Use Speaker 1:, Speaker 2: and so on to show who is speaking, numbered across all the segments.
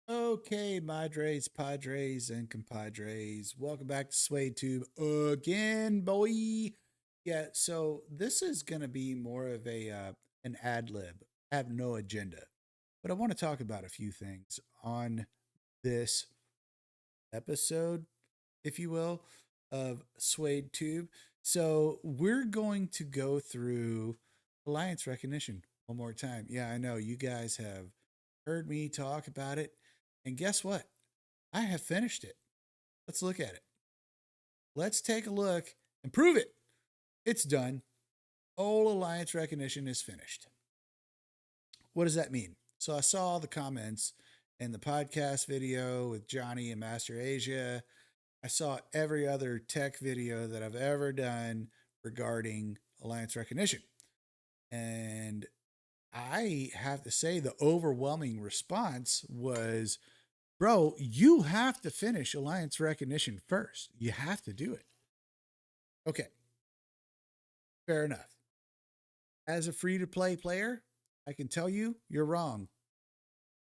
Speaker 1: Okay, Madres, Padres, and compadres. Welcome back to SWADE TOOB again, boy. Yeah, so this is going to be more of an ad lib. I have no agenda, but I want to talk about a few things on this episode, if you will, of SWADE TOOB. So we're going to go through alliance recognition one more time. Yeah, I know you guys have heard me talk about it. And guess what? I have finished it. Let's look at it. Let's take a look and prove it. It's done. All alliance recognition is finished. What does that mean? So I saw all the comments in the podcast video with Johnny and Master Asia. I saw every other tech video that I've ever done regarding alliance recognition. And I have to say, the overwhelming response was, bro, you have to finish alliance recognition first. You have to do it. Okay, fair enough. As a free to play player, I can tell you you're wrong.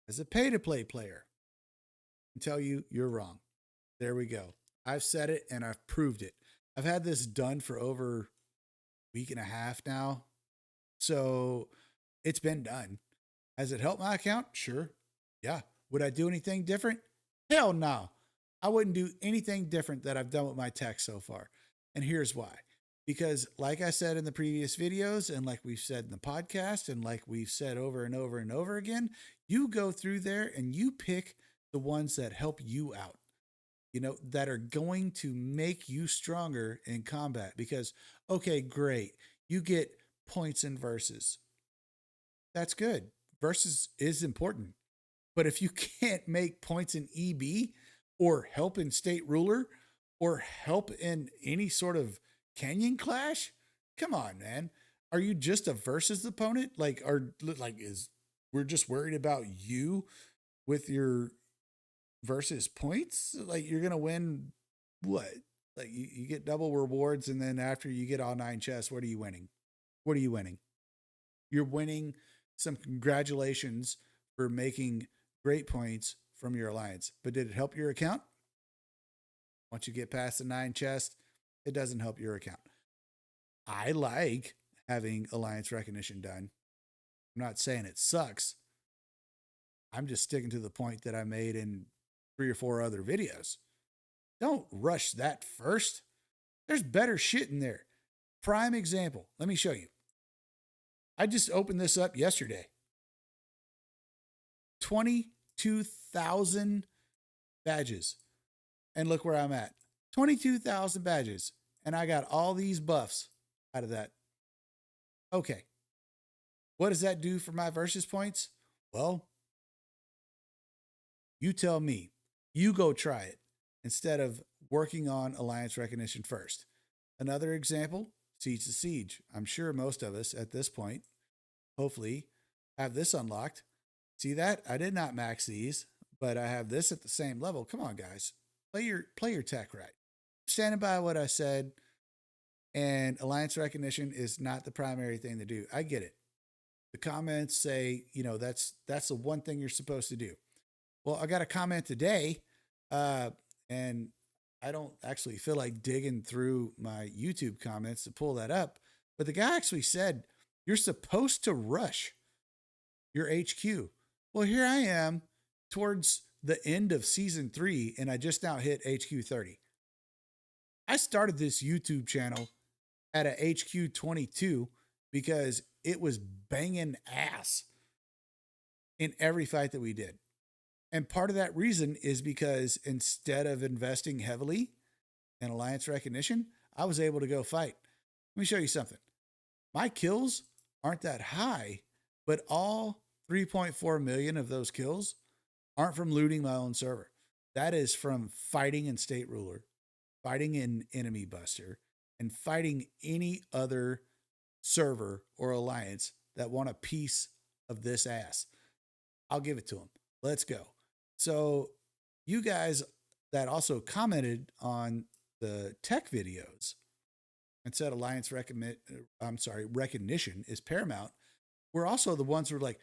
Speaker 1: As a pay to play player, I can tell you you're wrong. There we go. I've said it and I've proved it. I've had this done for over a week and a half now. So it's been done. Has it helped my account? Sure. Yeah. Would I do anything different? Hell no. I wouldn't do anything different that I've done with my tech so far. And here's why. Because, like I said in the previous videos, and like we've said in the podcast, and like we've said over and over and over again, you go through there and you pick the ones that help you out, that are going to make you stronger in combat. Because, okay, great. You get points in verses. That's good. Versus is important. But if you can't make points in EB or help in state ruler or help in any sort of canyon clash, come on, man. Are you just a versus opponent? Is we're just worried about you with your versus points? Like you're gonna win what? Like you get double rewards, and then after you get all 9 chests, what are you winning? What are you winning? You're winning some congratulations for making great points from your alliance. But did it help your account? Once you get past the 9 chests, it doesn't help your account. I like having alliance recognition done. I'm not saying it sucks. I'm just sticking to the point that I made in 3 or 4 other videos. Don't rush that first. There's better shit in there. Prime example. Let me show you. I just opened this up yesterday. 22,000 badges. And look where I'm at. 22,000 badges. And I got all these buffs out of that. Okay. What does that do for my versus points? Well, you tell me. You go try it instead of working on alliance recognition first. Another example, Siege to Siege. I'm sure most of us at this point, hopefully, have this unlocked. See that? I did not max these, but I have this at the same level. Come on, guys. Play your tech right. Standing by what I said, and alliance recognition is not the primary thing to do. I get it. The comments say, that's the one thing you're supposed to do. Well, I got a comment today, and I don't actually feel like digging through my YouTube comments to pull that up, but the guy actually said you're supposed to rush your HQ. Well, here I am towards the end of season 3, and I just now hit HQ 30. I started this YouTube channel at a HQ 22 because it was banging ass in every fight that we did. And part of that reason is because instead of investing heavily in alliance recognition, I was able to go fight. Let me show you something. My kills aren't that high, but all 3.4 million of those kills aren't from looting my own server. That is from fighting in State Ruler, fighting in Enemy Buster, and fighting any other server or alliance that want a piece of this ass. I'll give it to them. Let's go. So, you guys that also commented on the tech videos and said alliance recognition is paramount. We're also the ones who are like,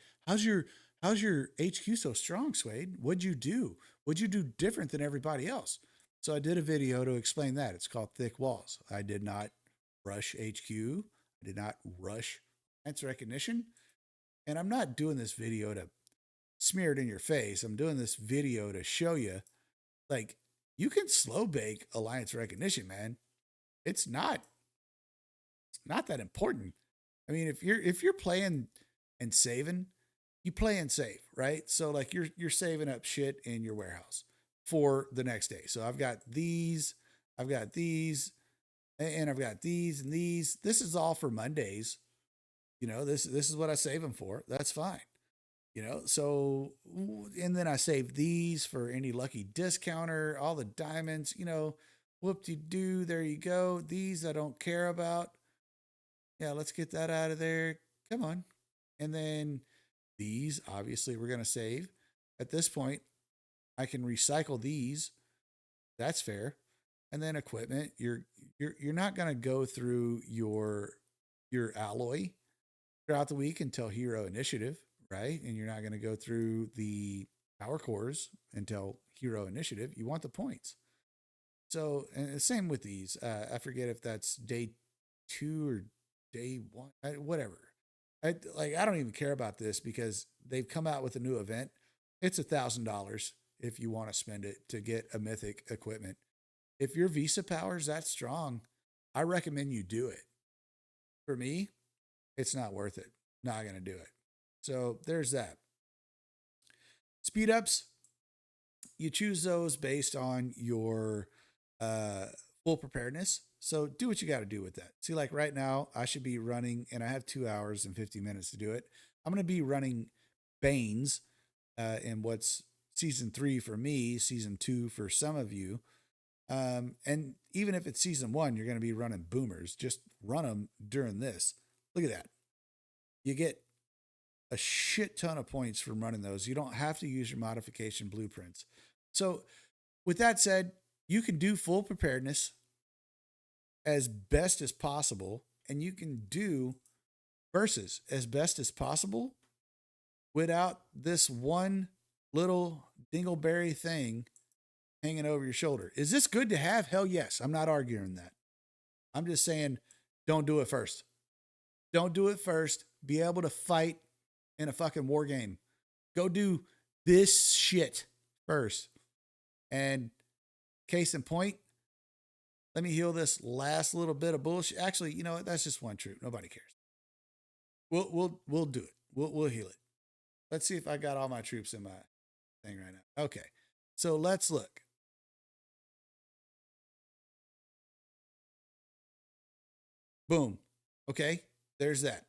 Speaker 1: how's your HQ so strong, Swade? What'd you do? What'd you do different than everybody else? So I did a video to explain that. It's called Thick Walls. I did not rush HQ. I did not rush answer recognition. And I'm not doing this video to smear it in your face. I'm doing this video to show you, like, you can slow bake alliance recognition, man. It's not that important. I mean, if you're playing and saving, you play and save, right? So like you're saving up shit in your warehouse for the next day. So I've got these, and I've got these and these. This is all for Mondays. This is what I save them for. That's fine. So and then I save these for any lucky discounter, all the diamonds, whoop de doo, there you go. These I don't care about. Yeah, let's get that out of there. Come on. And then these, obviously, we're going to save. At this point, I can recycle these. That's fair. And then equipment, you're not going to go through your alloy throughout the week until hero initiative, right? And you're not going to go through the power cores until hero initiative. You want the points. So, and the same with these. I forget if that's day 2 or day 1, whatever. I don't even care about this because they've come out with a new event. It's $1,000 if you want to spend it to get a mythic equipment. If your Visa power's that strong, I recommend you do it. For me, it's not worth it. Not going to do it. So there's that. Speed ups, you choose those based on your full preparedness. So do what you got to do with that. See, like right now, I should be running, and I have 2 hours and 50 minutes to do it. I'm going to be running Banes in what's season 3 for me, season 2 for some of you. And even if it's season 1, you're going to be running Boomers. Just run them during this. Look at that. You get a shit ton of points from running those. You don't have to use your modification blueprints. So with that said, you can do full preparedness as best as possible, and you can do versus as best as possible without this one little dingleberry thing hanging over your shoulder. Is this good to have? Hell yes. I'm not arguing that. I'm just saying, don't do it first. Don't do it first. Be able to fight in a fucking war game. Go do this shit first. And case in point, let me heal this last little bit of bullshit. Actually, you know what? That's just one troop. Nobody cares. We'll do it. We'll heal it. Let's see if I got all my troops in my thing right now. Okay. So let's look. Boom. Okay. There's that.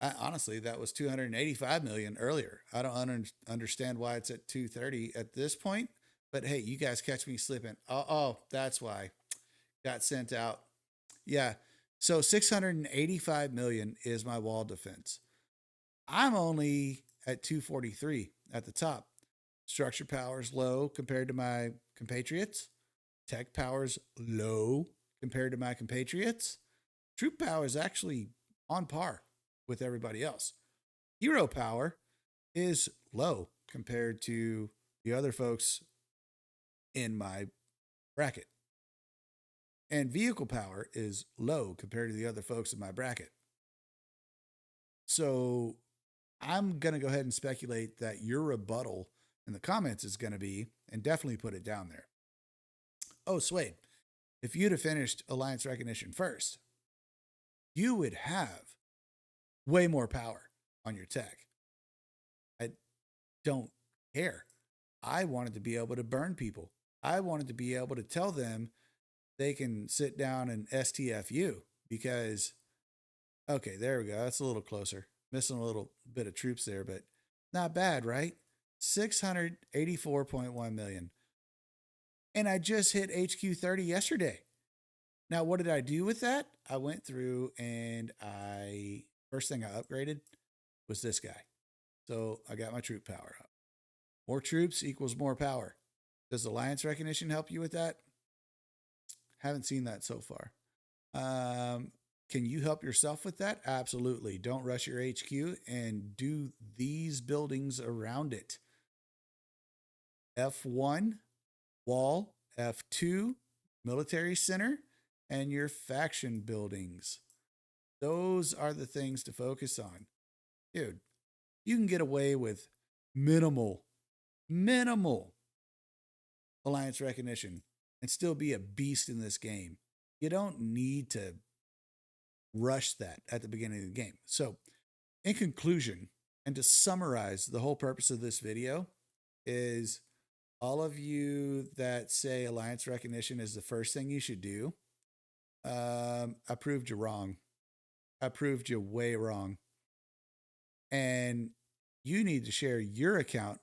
Speaker 1: Honestly, that was 285 million earlier. I don't understand why it's at 230 at this point, but hey, you guys catch me slipping. Oh, that's why. Got sent out. Yeah. So 685 million is my wall defense. I'm only at 243 at the top. Structure power is low compared to my compatriots. Tech power is low compared to my compatriots. Troop power is actually on par with everybody else. Hero power is low compared to the other folks in my bracket. And vehicle power is low compared to the other folks in my bracket. So I'm going to go ahead and speculate that your rebuttal in the comments is going to be, and definitely put it down there. Oh, Swade, if you'd have finished Alliance Recognition first, you would have way more power on your tech. I don't care. I wanted to be able to burn people. I wanted to be able to tell them they can sit down and STFU because, okay, there we go. That's a little closer. Missing a little bit of troops there, but not bad, right? 684.1 million. And I just hit HQ 30 yesterday. Now, what did I do with that? I went through and first thing I upgraded was this guy. So I got my troop power up. More troops equals more power. Does Alliance Recognition help you with that? Haven't seen that so far. can you help yourself with that? Absolutely. Don't rush your HQ and do these buildings around it. F1, wall, F2, military center, and your faction buildings. Those are the things to focus on. Dude, you can get away with minimal, minimal alliance recognition and still be a beast in this game. You don't need to rush that at the beginning of the game. So, in conclusion, and to summarize, the whole purpose of this video is all of you that say alliance recognition is the first thing you should do. I proved you wrong. I proved you way wrong. And you need to share your account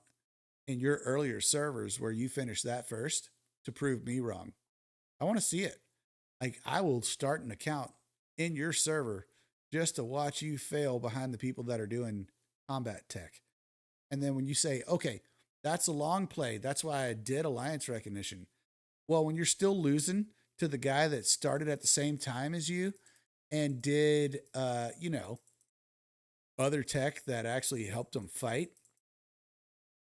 Speaker 1: in your earlier servers where you finished that first to prove me wrong. I want to see it. Like, I will start an account in your server just to watch you fail behind the people that are doing combat tech. And then when you say, okay, that's a long play, that's why I did alliance recognition. Well, when you're still losing to the guy that started at the same time as you and did, other tech that actually helped him fight,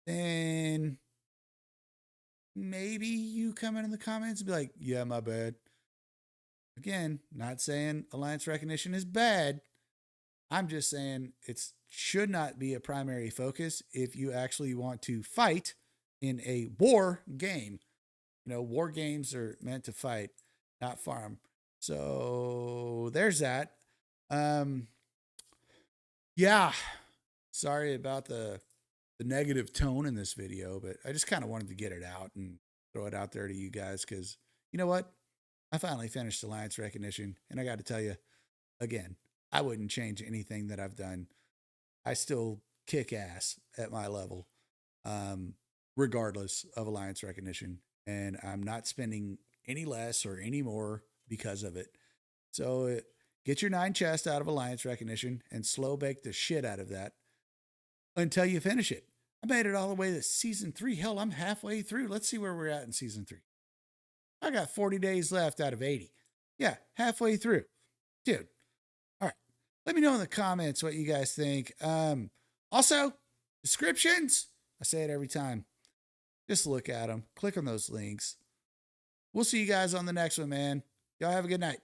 Speaker 1: then maybe you come in the comments and be like, yeah, my bad. Again, not saying alliance recognition is bad. I'm just saying it should not be a primary focus if you actually want to fight in a war game. War games are meant to fight, not farm. So there's that. Yeah. Sorry about the negative tone in this video, but I just kind of wanted to get it out and throw it out there to you guys because you know what? I finally finished alliance recognition, and I got to tell you, again, I wouldn't change anything that I've done. I still kick ass at my level, regardless of alliance recognition, and I'm not spending any less or any more because of it. So get your 9 chests out of alliance recognition and slow bake the shit out of that until you finish it. I made it all the way to season 3. Hell, I'm halfway through. Let's see where we're at in season 3. I got 40 days left out of 80. Yeah, halfway through. Dude. All right. Let me know in the comments what you guys think. Also, descriptions. I say it every time. Just look at them. Click on those links. We'll see you guys on the next one, man. Y'all have a good night.